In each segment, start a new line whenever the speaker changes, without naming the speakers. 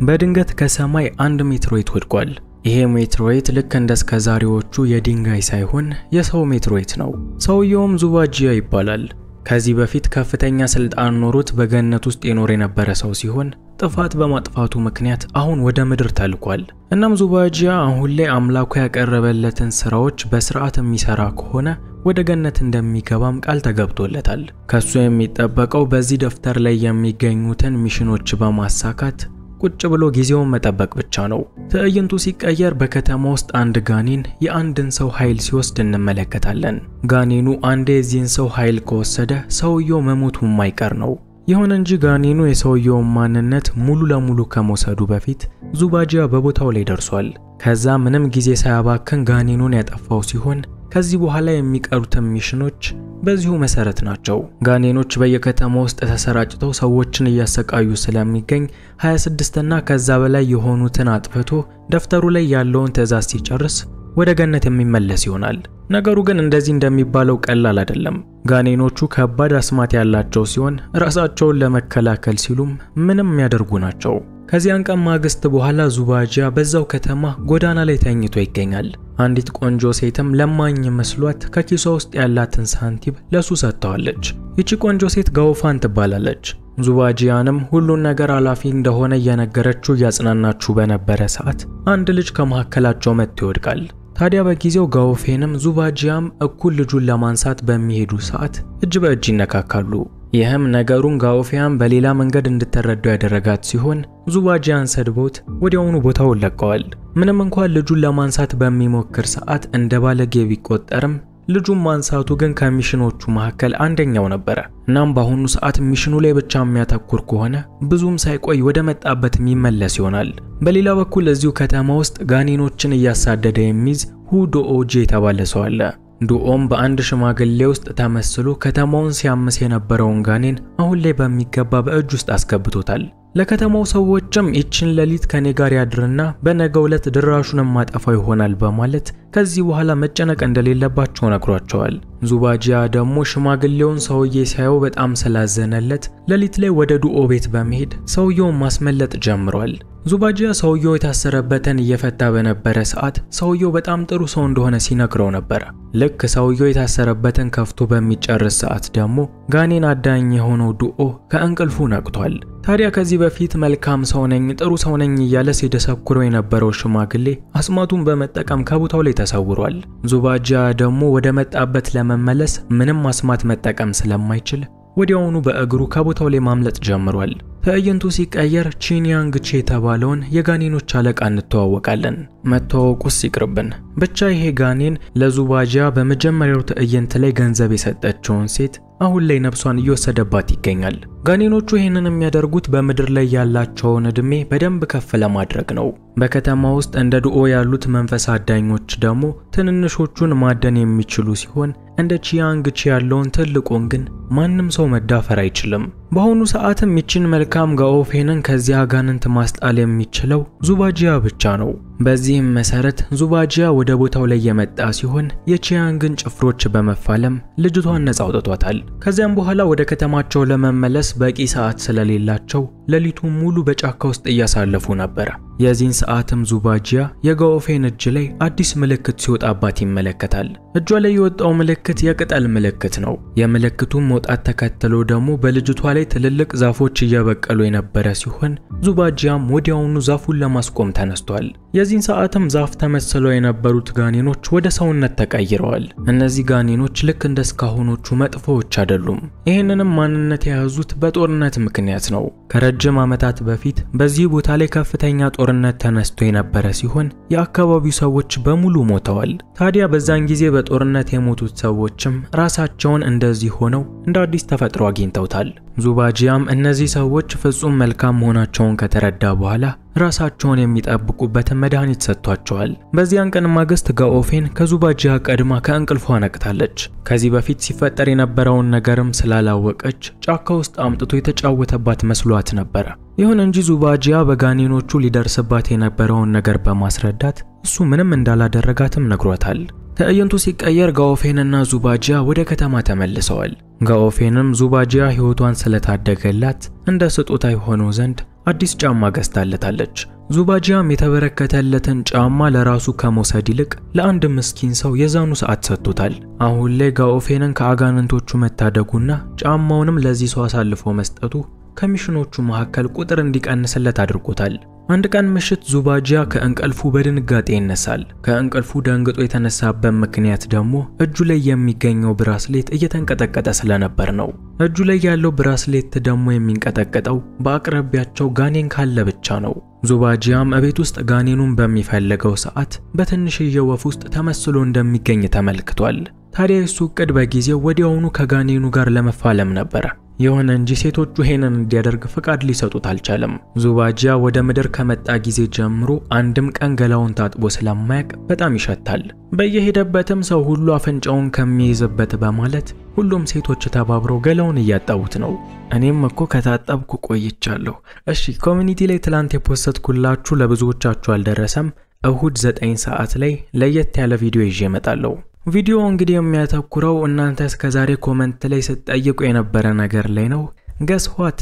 በድንገት ከሰማይ አንድ ሜትሮይድ ወድቋል። ይሄ ሜትሮይድ ልክ እንደ እስከዛሬዎቹ የድንጋይ ሳይሆን የሰው ሜትሮይድ ነው። ሰውየውም ዙባጂያ ይባላል። ከዚህ በፊት ከፍተኛ ስልጣን ኖሮት በገነት ውስጥ የኖረ የነበረ ሰው ሲሆን ጥፋት በማጥፋቱ ምክንያት አሁን ወደ ምድር ተልኳል። እናም ዙባጂያ አሁን ላይ አምላኩ ያቀረበለትን ስራዎች በስርዓት የሚሰራ ከሆነ ወደ ገነት እንደሚገባም ቃል ተገብቶለታል። ከሱ የሚጠበቀው በዚህ ደፍተር ላይ የሚገኙትን ሚሽኖች በማሳካት ቁጭ ብሎ ጊዜውን መጠበቅ ብቻ ነው። ትዕይንቱ ሲቀየር በከተማ ውስጥ አንድ ጋኔን የአንድን ሰው ኃይል ሲወስድ እንመለከታለን። ጋኔኑ አንዴ የዚህን ሰው ኃይል ከወሰደ ሰውየው መሞቱ የማይቀር ነው። ይሁን እንጂ ጋኔኑ የሰውየውን ማንነት ሙሉ ለሙሉ ከመውሰዱ በፊት ዙባጂያ በቦታው ላይ ደርሷል። ከዛ ምንም ጊዜ ሳያባክን ጋኔኑን ያጠፋው ሲሆን ከዚህ በኋላ የሚቀሩትን ሚሽኖች በዚሁ መሰረት ናቸው። ጋኔኖች በየከተማው ውስጥ ተሰራጭተው ሰዎችን እያሰቃዩ ስለሚገኝ 26 እና ከዛ በላይ የሆኑትን አጥፍቶ ደፍተሩ ላይ ያለውን ትዕዛዝ ሲጨርስ ወደ ገነት የሚመለስ ይሆናል። ነገሩ ግን እንደዚህ እንደሚባለው ቀላል አይደለም። ጋኔኖቹ ከባድ አስማት ያላቸው ሲሆን ራሳቸውን ለመከላከል ሲሉም ምንም የሚያደርጉ ናቸው። ከዚያን ቀን ማግስት በኋላ ዙባጂያ በዛው ከተማ ጎዳና ላይ ተኝቶ ይገኛል። አንዲት ቆንጆ ሴትም ለማኝ መስሏት ከኪሷ ውስጥ ያላትን ሳንቲም ለሱ ሰጥታለች። ይቺ ቆንጆ ሴት ጋውፋን ትባላለች። ዙባጂያንም ሁሉን ነገር ኃላፊ እንደሆነ እየነገረችው ያጽናናችሁ በነበረ ሰዓት አንድ ልጅ ከመካከላቸው መጥቶ ይወድቃል። ታዲያ በጊዜው ጋውፌንም ዙባጂያም እኩል ልጁን ለማንሳት በሚሄዱ ሰዓት እጅ በእጅ ይነካካሉ። ይህም ነገሩን ጋውፌያም በሌላ መንገድ እንድትረዳው ያደረጋት ሲሆን ዙባጂያን ሰድቦት ወዲያውኑ ቦታውን ለቀዋል። ምንም እንኳን ልጁን ለማንሳት በሚሞክር ሰዓት እንደ ባለጌ ቢቆጠርም ልጁን ማንሳቱ ግን ከሚሽኖቹ መካከል አንደኛው ነበር። እናም በአሁኑ ሰዓት ሚሽኑ ላይ ብቻ የሚያተኩር ከሆነ ብዙም ሳይቆይ ወደ መጣበት የሚመለስ ይሆናል። በሌላ በኩል እዚሁ ከተማ ውስጥ ጋኔኖችን እያሳደደ የሚይዝ ሁዶኦጂ የተባለ ሰው አለ። ዱኦም በአንድ ሽማግሌ ውስጥ ተመስሎ ከተማውን ሲያምስ የነበረውን ጋኔን አሁን ላይ በሚገባ በእጅ ውስጥ አስገብቶታል። ለከተማው ሰዎችም ይችን ሌሊት ከኔ ጋር ያድርና በነገው ዕለት ድራሹን ማጠፋው ይሆናል በማለት ከዚህ በኋላ መጨነቅ እንደሌለባቸው ነግሯቸዋል። ዙባጂያ ደግሞ ሽማግሌውን ሰውዬ ሲያየው በጣም ስላዘነለት ሌሊት ላይ ወደ ዱኦ ቤት በመሄድ ሰውየውን ማስመለጥ ጀምሯል። ዙባጂያ ሰውየው የታሰረበትን እየፈታ በነበረ ሰዓት ሰውየው በጣም ጥሩ ሰው እንደሆነ ሲነግረው ነበር። ልክ ሰውየው የታሰረበትን ከፍቶ በሚጨርስ ሰዓት ደግሞ ጋኔን አዳኝ የሆነው ዱኦ ከእንቅልፉ ነቅቷል። ታዲያ ከዚህ በፊት መልካም ሰው ነኝ ጥሩ ሰው ነኝ እያለ ሲደሰኩረው የነበረው ሽማግሌ አስማቱን በመጠቀም ከቦታው ላይ ተሰውሯል። ዙባጂያ ደግሞ ወደ መጣበት ለመመለስ ምንም አስማት መጠቀም ስለማይችል ወዲያውኑ በእግሩ ከቦታው ላይ ማምለጥ ጀምሯል። ትዕይንቱ ሲቀየር ቺንያንግቼ የተባለውን የጋኔኖች አለቃ እንተዋወቃለን። መተዋወቁስ ይቅርብን። ብቻ ይሄ ጋኔን ለዙባጂያ በመጀመሪያው ትዕይንት ላይ ገንዘብ የሰጠችውን ሴት አሁን ላይ ነፍሷን እየወሰደባት ይገኛል። ጋኔኖቹ ይህንን የሚያደርጉት በምድር ላይ ያላቸውን እድሜ በደንብ ከፍ ለማድረግ ነው። በከተማ ውስጥ እንደ ዱኦ ያሉት መንፈስ አዳኞች ደግሞ ትንንሾቹን ማደን የሚችሉ ሲሆን እንደ ቺያንግቼ ያለውን ትልቁን ግን ማንም ሰው መዳፈር አይችልም። በአሁኑ ሰዓትም ይችን መልካም ጋኦፌንን ከዚያ አጋንንት ማስጣል የሚችለው ዙባጂያ ብቻ ነው። በዚህም መሰረት ዙባጂያ ወደ ቦታው ላይ የመጣ ሲሆን የቺያንግን ጭፍሮች በመፋለም ልጅቷን ነፃ አውጥቷታል። ከዚያም በኋላ ወደ ከተማቸው ለመመለስ በቂ ሰዓት ስለሌላቸው ሌሊቱን ሙሉ በጫካ ውስጥ እያሳለፉ ነበር። የዚህን ሰዓትም ዙባጂያ የጋኦፌን እጅ ላይ አዲስ ምልክት ሲወጣባት ይመለከታል። እጇ ላይ የወጣው ምልክት የቅጠል ምልክት ነው። የምልክቱን መውጣት ተከትሎ ደግሞ በልጅቷ ላይ ትልልቅ ዛፎች እየበቀሉ የነበረ ሲሆን ዙባጂያም ወዲያውኑ ዛፉን ለማስቆም ተነስቷል። የዚህን ሰዓትም ዛፍ ተመስለው የነበሩት ጋኔኖች ወደ ሰውነት ተቀይረዋል። እነዚህ ጋኔኖች ልክ እንደ እስካሁኖቹ መጥፎዎች አይደሉም። ይህንንም ማንነት የያዙት በጦርነት ምክንያት ነው። ከረጅም ዓመታት በፊት በዚህ ቦታ ላይ ከፍተኛ ጦርነት ተነስቶ የነበረ ሲሆን የአካባቢው ሰዎች በሙሉ ሞተዋል። ታዲያ በዛን ጊዜ በጦርነት የሞቱት ሰዎችም ራሳቸውን እንደዚህ ሆነው እንደ አዲስ ተፈጥሮ አግኝተውታል። ዙባጂያም እነዚህ ሰዎች ፍጹም መልካም መሆናቸውን ከተረዳ በኋላ ራሳቸውን የሚጠብቁበትን መድኃኒት ሰጥቷቸዋል። በዚያን ቀን ማግስት ጋኦፌን ከዙባጂያ ቀድማ ከእንቅልፏ ነቅታለች። ከዚህ በፊት ሲፈጠር የነበረውን ነገርም ስላላወቀች ጫካ ውስጥ አምጥቶ የተጫወተባት መስሏት ነበር። ይሁን እንጂ ዙባጂያ በጋኔኖቹ ሊደርስባት የነበረውን ነገር በማስረዳት እሱ ምንም እንዳላደረጋትም ነግሯታል። ትዕይንቱ ሲቀየር ጋኦፌንና ዙባጂያ ወደ ከተማ ተመልሰዋል። ጋኦፌንም ዙባጂያ ህይወቷን ስለታደገላት እንደ ስጦታ የሆነው ዘንድ አዲስ ጫማ ገዝታለታለች። ዙባጂያም የተበረከተለትን ጫማ ለራሱ ከመውሰድ ይልቅ ለአንድ ምስኪን ሰው የዛኑ ሰዓት ሰጥቶታል። አሁን ላይ ጋኦፌንን ከአጋንንቶቹ መታደጉና ጫማውንም ለዚህ ሰው አሳልፎ መስጠቱ ከሚሽኖቹ መካከል ቁጥር እንዲቀንስለት አድርጎታል። አንድ ቀን ምሽት ዙባጂያ ከእንቅልፉ በድንጋጤ ይነሳል። ከእንቅልፉ ደንግጦ የተነሳበት ምክንያት ደግሞ እጁ ላይ የሚገኘው ብራስሌት እየተንቀጠቀጠ ስለነበር ነው። እጁ ላይ ያለው ብራስሌት ደግሞ የሚንቀጠቀጠው በአቅራቢያቸው ጋኔን ካለ ብቻ ነው። ዙባጂያም እቤት ውስጥ ጋኔኑን በሚፈልገው ሰዓት በትንሽዬ ወፍ ውስጥ ተመስሎ እንደሚገኝ ተመልክቷል። ታዲያ እሱ እቅድ በጊዜው ወዲያውኑ ከጋኔኑ ጋር ለመፋለም ነበር። የሆነ እንጂ ሴቶቹ ይሄንን እንዲያደርግ ፍቃድ ሊሰጡት አልቻለም። ዙባጂያ ወደ ምድር ከመጣ ጊዜ ጀምሮ አንድም ቀን ገላውን ታጥቦ ስለማያውቅ በጣም ይሸታል። በየሄደበትም ሰው ሁሉ አፍንጫውን ከሚይዝበት በማለት ሁሉም ሴቶች ተባብረው ገላውን እያጠቡት ነው። እኔም እኮ ከታጠብኩ ቆይቻለሁ። እሺ ኮሚኒቲ ላይ ትላንት የፖስትኩላችሁ ለብዙዎቻችሁ አልደረሰም። እሁድ 9 ሰዓት ላይ ለየት ያለ ቪዲዮ ይዤ እመጣለሁ። ቪዲዮ እንግዲህ የሚያተኩረው እናንተ እስከዛሬ ኮሜንት ላይ ስትጠይቁ የነበረ ነገር ላይ ነው። ገስ ዋት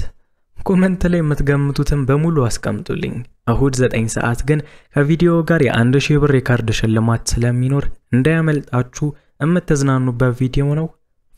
ኮሜንት ላይ የምትገምቱትን በሙሉ አስቀምጡልኝ። እሁድ 9 ሰዓት ግን ከቪዲዮ ጋር የ1000 ብር የካርድ ሽልማት ስለሚኖር እንዳያመልጣችሁ የምትዝናኑበት ቪዲዮ ነው።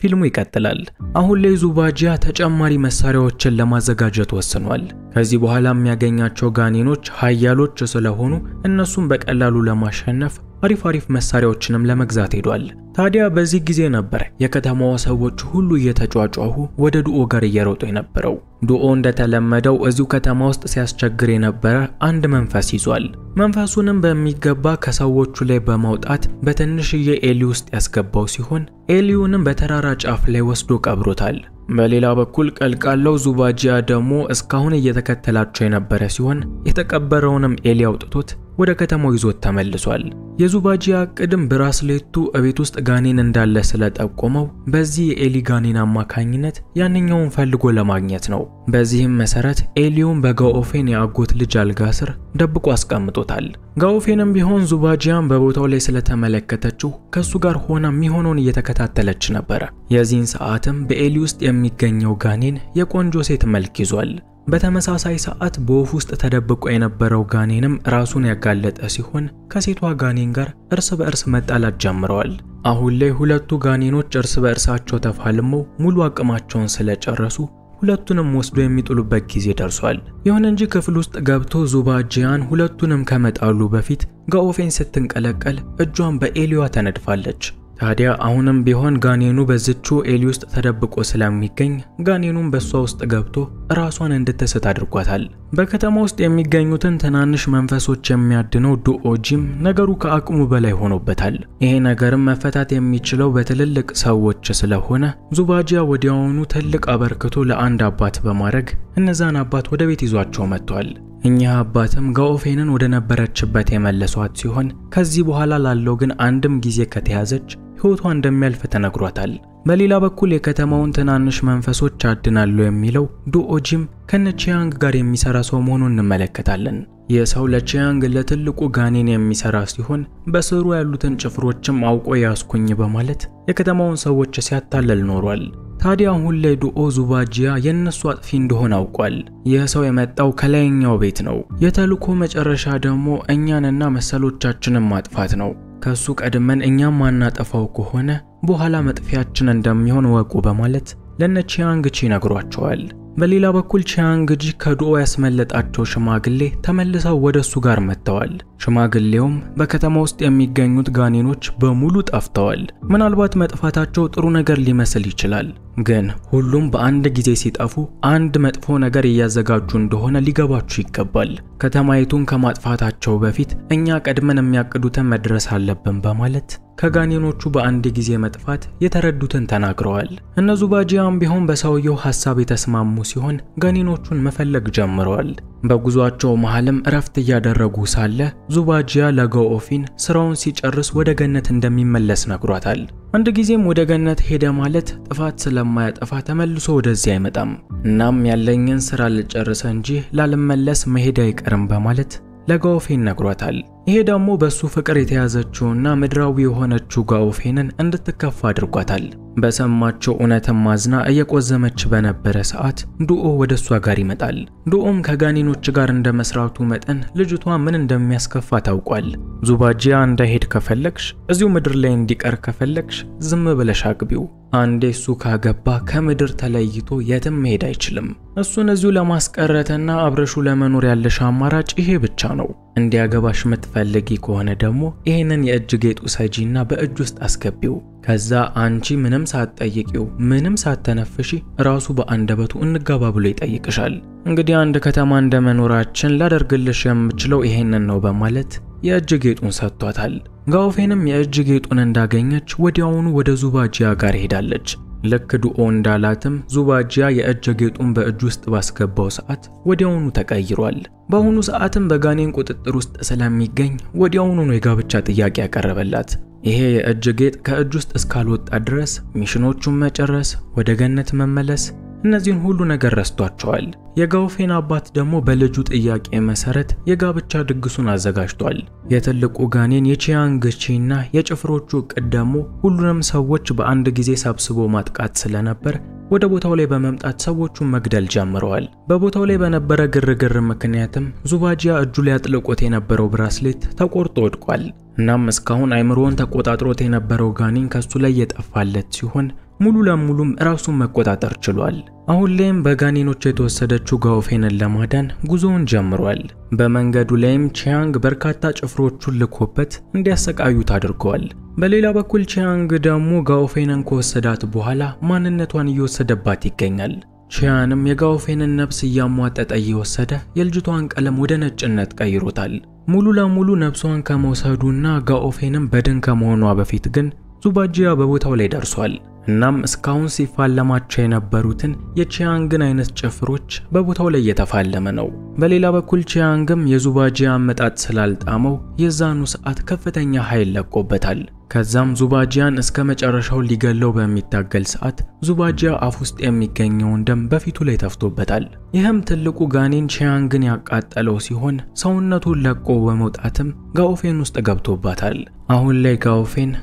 ፊልሙ ይቀጥላል። አሁን ላይ ዙባጂያ ተጨማሪ መሳሪያዎችን ለማዘጋጀት ወስኗል። ከዚህ በኋላ የሚያገኛቸው ጋኔኖች ኃያሎች ስለሆኑ እነሱን በቀላሉ ለማሸነፍ አሪፍ መሳሪያዎችንም ለመግዛት ሄዷል። ታዲያ በዚህ ጊዜ ነበር የከተማው ሰዎች ሁሉ እየተጫጫሁ ወደ ዱኦ ጋር እየሮጡ የነበረው። ዱኦ እንደተለመደው እዚሁ ከተማ ውስጥ ሲያስቸግር የነበረ አንድ መንፈስ ይዟል። መንፈሱንም በሚገባ ከሰዎቹ ላይ በማውጣት በትንሽዬ ኤሊ ውስጥ ያስገባው ሲሆን ኤሊውንም በተራራ ጫፍ ላይ ወስዶ ቀብሮታል። በሌላ በኩል ቀልቃላው ዙባጂያ ደግሞ እስካሁን እየተከተላቸው የነበረ ሲሆን የተቀበረውንም ኤሊ አውጥቶት ወደ ከተማው ይዞት ተመልሷል። የዙባጂያ ቅድም ብራስሌቱ እቤት ውስጥ ጋኔን እንዳለ ስለጠቆመው በዚህ የኤሊ ጋኔን አማካኝነት ያንኛውን ፈልጎ ለማግኘት ነው። በዚህም መሰረት ኤሊውን በጋኦፌን የአጎት ልጅ አልጋ ስር ደብቆ አስቀምጦታል። ጋኦፌንም ቢሆን ዙባጂያን በቦታው ላይ ስለተመለከተችው ከሱ ጋር ሆና የሚሆነውን እየተከታተለች ነበር። የዚህን ሰዓትም በኤሊ ውስጥ የሚገኘው ጋኔን የቆንጆ ሴት መልክ ይዟል። በተመሳሳይ ሰዓት በወፍ ውስጥ ተደብቆ የነበረው ጋኔንም ራሱን ያጋለጠ ሲሆን ከሴቷ ጋኔን ጋር እርስ በእርስ መጣላት ጀምረዋል። አሁን ላይ ሁለቱ ጋኔኖች እርስ በእርሳቸው ተፋልመው ሙሉ አቅማቸውን ስለጨረሱ ሁለቱንም ወስዶ የሚጥሉበት ጊዜ ደርሷል። ይሁን እንጂ ክፍል ውስጥ ገብቶ ዙባጂያን ሁለቱንም ከመጣሉ በፊት ጋኦፌን ስትንቀለቀል እጇን በኤሊዋ ተነድፋለች። ታዲያ አሁንም ቢሆን ጋኔኑ በዝቹ ኤሊ ውስጥ ተደብቆ ስለሚገኝ ጋኔኑን በሷ ውስጥ ገብቶ ራሷን እንድትስት አድርጓታል። በከተማ ውስጥ የሚገኙትን ትናንሽ መንፈሶች የሚያድነው ዱኦጂም ነገሩ ከአቅሙ በላይ ሆኖበታል። ይሄ ነገርም መፈታት የሚችለው በትልልቅ ሰዎች ስለሆነ ዙባጂያ ወዲያውኑ ትልቅ አበርክቶ ለአንድ አባት በማድረግ እነዛን አባት ወደ ቤት ይዟቸው መጥቷል። እኛ አባትም ጋኦፌንን ወደ ነበረችበት የመለሷት ሲሆን ከዚህ በኋላ ላለው ግን አንድም ጊዜ ከተያዘች ህይወቷ እንደሚያልፍ ተነግሯታል። በሌላ በኩል የከተማውን ትናንሽ መንፈሶች አድናሉ የሚለው ዱኦጂም ከነቺያንግ ጋር የሚሰራ ሰው መሆኑን እንመለከታለን። የሰው ለቺያንግ ለትልቁ ጋኔን የሚሰራ ሲሆን በስሩ ያሉትን ጭፍሮችም አውቆ ያስኩኝ በማለት የከተማውን ሰዎች ሲያታለል ኖሯል። ታዲያ አሁን ላይ ዱኦ ዙባጂያ የነሱ አጥፊ እንደሆነ አውቋል። ይህ ሰው የመጣው ከላይኛው ቤት ነው። የተልኮ መጨረሻ ደግሞ እኛንና መሰሎቻችንን ማጥፋት ነው። ከሱ ቀድመን እኛም ማናጠፋው ከሆነ በኋላ መጥፊያችን እንደሚሆን ወቁ በማለት ለነቺያንግቺ ነግሯቸዋል። በሌላ በኩል ቺያንግጂ ከዱኦ ያስመለጣቸው ሽማግሌ ተመልሰው ወደሱ ጋር መጥተዋል። ሽማግሌውም በከተማ ውስጥ የሚገኙት ጋኔኖች በሙሉ ጠፍተዋል። ምናልባት መጥፋታቸው ጥሩ ነገር ሊመስል ይችላል፣ ግን ሁሉም በአንድ ጊዜ ሲጠፉ አንድ መጥፎ ነገር እያዘጋጁ እንደሆነ ሊገባችሁ ይገባል። ከተማይቱን ከማጥፋታቸው በፊት እኛ ቀድመን የሚያቅዱትን መድረስ አለብን በማለት ከጋኔኖቹ በአንድ ጊዜ መጥፋት የተረዱትን ተናግረዋል። እነ ዙባጂያም ቢሆን በሰውየው ሐሳብ የተስማሙ ሲሆን ጋኔኖቹን መፈለግ ጀምረዋል። በጉዟቸው መሃልም እረፍት እያደረጉ ሳለ ዙባጂያ ለጋኦፌን ስራውን ሲጨርስ ወደ ገነት እንደሚመለስ ነግሯታል። አንድ ጊዜም ወደ ገነት ሄደ ማለት ጥፋት ስለማያጠፋ ተመልሶ ወደዚህ አይመጣም። እናም ያለኝን ስራ ልጨርስ እንጂ ላልመለስ መሄድ አይቀርም በማለት ለጋኦፌን ነግሯታል። ይሄ ደግሞ በሱ ፍቅር የተያዘችውና ምድራዊ የሆነችው ጋኦፌንን እንድትከፋ አድርጓታል። በሰማቸው እውነትም ማዝና እየቆዘመች በነበረ ሰዓት ዱኦ ወደ እሷ ጋር ይመጣል። ዱኦም ከጋኔኖች ጋር እንደመስራቱ መጠን ልጅቷ ምን እንደሚያስከፋ ታውቋል። ዙባጂያ እንዳይሄድ ከፈለግሽ፣ እዚሁ ምድር ላይ እንዲቀር ከፈለግሽ ዝም ብለሽ አግቢው። አንዴ እሱ ካገባ ከምድር ተለይቶ የትም መሄድ አይችልም። እሱን እዚሁ ለማስቀረትና አብረሹ ለመኖር ያለሽ አማራጭ ይሄ ብቻ ነው። እንዲያገባሽ የምትፈልጊ ከሆነ ደግሞ ይሄንን የእጅ ጌጡ ሰጂና በእጅ ውስጥ አስገቢው። ከዛ አንቺ ምንም ሳትጠይቂው ምንም ሳትተነፍሺ ራሱ በአንደበቱ እንጋባ ብሎ ይጠይቅሻል። እንግዲህ አንድ ከተማ እንደመኖራችን ላደርግልሽ የምችለው ይሄንን ነው በማለት የእጅ ጌጡን ሰጥቷታል። ጋኦፌንም የእጅ ጌጡን እንዳገኘች ወዲያውኑ ወደ ዙባጂያ ጋር ሄዳለች። ልክ ዱኦ እንዳላትም ዙባጂያ የእጅ ጌጡን በእጅ ውስጥ ባስገባው ሰዓት ወዲያውኑ ተቀይሯል። በአሁኑ ሰዓትም በጋኔን ቁጥጥር ውስጥ ስለሚገኝ ወዲያውኑ ነው የጋብቻ ጥያቄ ያቀረበላት። ይሄ የእጅ ጌጥ ከእጅ ውስጥ እስካልወጣ ድረስ ሚሽኖቹን መጨረስ፣ ወደ ገነት መመለስ፣ እነዚህን ሁሉ ነገር ረስቷቸዋል። የጋኦፌን አባት ደግሞ በልጁ ጥያቄ መሰረት የጋብቻ ድግሱን አዘጋጅቷል። የትልቁ ጋኔን የቺያንግቺና የጭፍሮቹ እቅድ ደግሞ ሁሉንም ሰዎች በአንድ ጊዜ ሰብስቦ ማጥቃት ስለነበር ወደ ቦታው ላይ በመምጣት ሰዎቹን መግደል ጀምረዋል። በቦታው ላይ በነበረ ግርግር ምክንያትም ዙባጂያ እጁ ላይ አጥልቆት የነበረው ብራስሌት ተቆርጦ ወድቋል። እናም እስካሁን አይምሮውን ተቆጣጥሮት የነበረው ጋኔን ከሱ ላይ የጠፋለት ሲሆን ሙሉ ለሙሉም ራሱን መቆጣጠር ችሏል። አሁን ላይም በጋኔኖች የተወሰደችው ጋኦፌንን ለማዳን ጉዞውን ጀምሯል። በመንገዱ ላይም ቺያንግ በርካታ ጭፍሮቹን ልኮበት እንዲያሰቃዩት አድርገዋል። በሌላ በኩል ቺያንግ ደግሞ ጋኦፌንን ከወሰዳት በኋላ ማንነቷን እየወሰደባት ይገኛል። ቺያንም የጋኦፌንን ነፍስ እያሟጠጠ እየወሰደ የልጅቷን ቀለም ወደ ነጭነት ቀይሮታል። ሙሉ ለሙሉ ነፍሷን ከመውሰዱና ጋኦፌንም በድን ከመሆኗ በፊት ግን ዙባጂያ በቦታው ላይ ደርሷል። እናም እስካሁን ሲፋለማቸው የነበሩትን የቺያንግን አይነት ጭፍሮች በቦታው ላይ እየተፋለመ ነው። በሌላ በኩል ቺያንግም የዙባጂያ አመጣጥ ስላልጣመው የዛኑ ሰዓት ከፍተኛ ኃይል ለቆበታል። ከዛም ዙባጂያን እስከ መጨረሻው ሊገለው በሚታገል ሰዓት ዙባጂያ አፍ ውስጥ የሚገኘውን ደም በፊቱ ላይ ተፍቶበታል። ይህም ትልቁ ጋኔን ቺያንግን ያቃጠለው ሲሆን ሰውነቱን ለቆ በመውጣትም ጋኦፌን ውስጥ ገብቶባታል። አሁን ላይ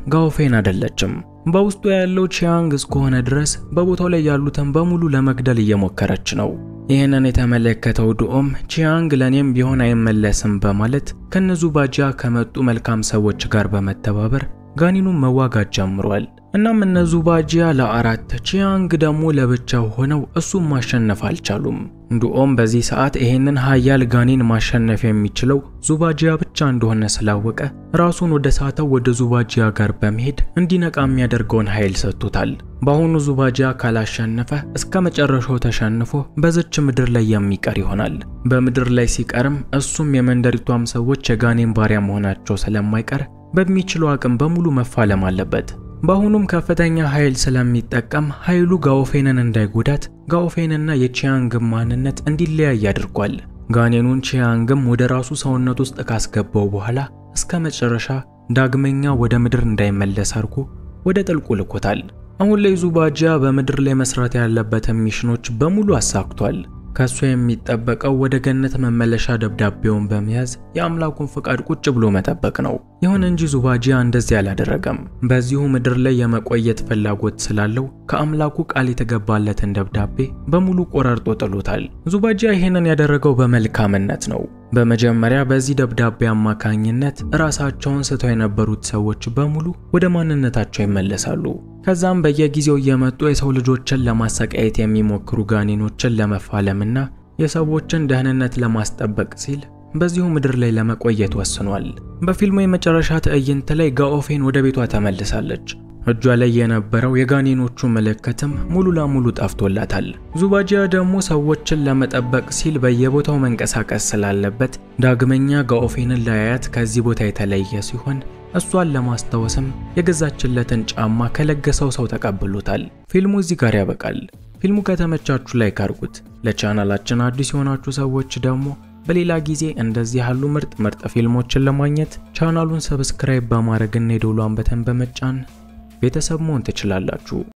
ጋኦፌን አይደለችም። በውስጡ ያለው ቺያንግ እስከሆነ ድረስ በቦታው ላይ ያሉትን በሙሉ ለመግደል እየሞከረች ነው። ይህንን የተመለከተው ዱኦም ቺያንግ ለኔም ቢሆን አይመለስም በማለት ከነዙባጂያ ከመጡ መልካም ሰዎች ጋር በመተባበር ጋኔኑን መዋጋት ጀምሯል። እናም እነዙባጂያ ለአራት ቺያንግ ደግሞ ለብቻው ሆነው እሱን ማሸነፍ አልቻሉም። ዱኦም በዚህ ሰዓት ይሄንን ኃያል ጋኔን ማሸነፍ የሚችለው ዙባጂያ ብቻ እንደሆነ ስላወቀ ራሱን ወደ ሳተው ወደ ዙባጂያ ጋር በመሄድ እንዲነቃ የሚያደርገውን ኃይል ሰጥቶታል። በአሁኑ ዙባጂያ ካላሸነፈ እስከ መጨረሻው ተሸንፎ በዝች ምድር ላይ የሚቀር ይሆናል። በምድር ላይ ሲቀርም እሱም የመንደሪቷም ሰዎች የጋኔን ባሪያ መሆናቸው ስለማይቀር በሚችለው አቅም በሙሉ መፋለም አለበት። በአሁኑም ከፍተኛ ኃይል ስለሚጠቀም ኃይሉ ጋኦፌንን እንዳይጎዳት ጋኦፌንና የቺያንግ ማንነት እንዲለያይ አድርጓል። ጋኔኑን ቺያንግም ወደ ራሱ ሰውነት ውስጥ ካስገባው በኋላ እስከ መጨረሻ ዳግመኛ ወደ ምድር እንዳይመለስ አድርጎ ወደ ጥልቁ ልኮታል። አሁን ላይ ዙባጂያ በምድር ላይ መስራት ያለበትን ሚሽኖች በሙሉ አሳክቷል። ከሱ የሚጠበቀው ወደ ገነት መመለሻ ደብዳቤውን በመያዝ የአምላኩን ፍቃድ ቁጭ ብሎ መጠበቅ ነው። ይሁን እንጂ ዙባጂያ እንደዚህ አላደረገም። በዚሁ ምድር ላይ የመቆየት ፍላጎት ስላለው ከአምላኩ ቃል የተገባለትን ደብዳቤ በሙሉ ቆራርጦ ጥሎታል። ዙባጂያ ይሄንን ያደረገው በመልካምነት ነው። በመጀመሪያ በዚህ ደብዳቤ አማካኝነት ራሳቸውን ስተው የነበሩት ሰዎች በሙሉ ወደ ማንነታቸው ይመለሳሉ። ከዛም በየጊዜው እየመጡ የሰው ልጆችን ለማሰቃየት የሚሞክሩ ጋኔኖችን ለመፋለምና የሰዎችን ደህንነት ለማስጠበቅ ሲል በዚሁ ምድር ላይ ለመቆየት ወስኗል። በፊልሙ የመጨረሻ ትዕይንት ላይ ጋኦፌን ወደ ቤቷ ተመልሳለች። እጇ ላይ የነበረው የጋኔኖቹ ምልክትም ሙሉ ለሙሉ ጠፍቶላታል። ዙባጂያ ደግሞ ሰዎችን ለመጠበቅ ሲል በየቦታው መንቀሳቀስ ስላለበት ዳግመኛ ጋኦፌንን ላያያት ከዚህ ቦታ የተለየ ሲሆን እሷን ለማስታወስም የገዛችለትን ጫማ ከለገሰው ሰው ተቀብሎታል። ፊልሙ እዚህ ጋር ያበቃል። ፊልሙ ከተመቻችሁ ላይክ አድርጉት። ለቻናላችን አዲስ የሆናችሁ ሰዎች ደግሞ በሌላ ጊዜ እንደዚህ ያሉ ምርጥ ፊልሞችን ለማግኘት ቻናሉን ሰብስክራይብ በማድረግና የደወሉን በተን በመጫን ቤተሰብ መሆን ትችላላችሁ።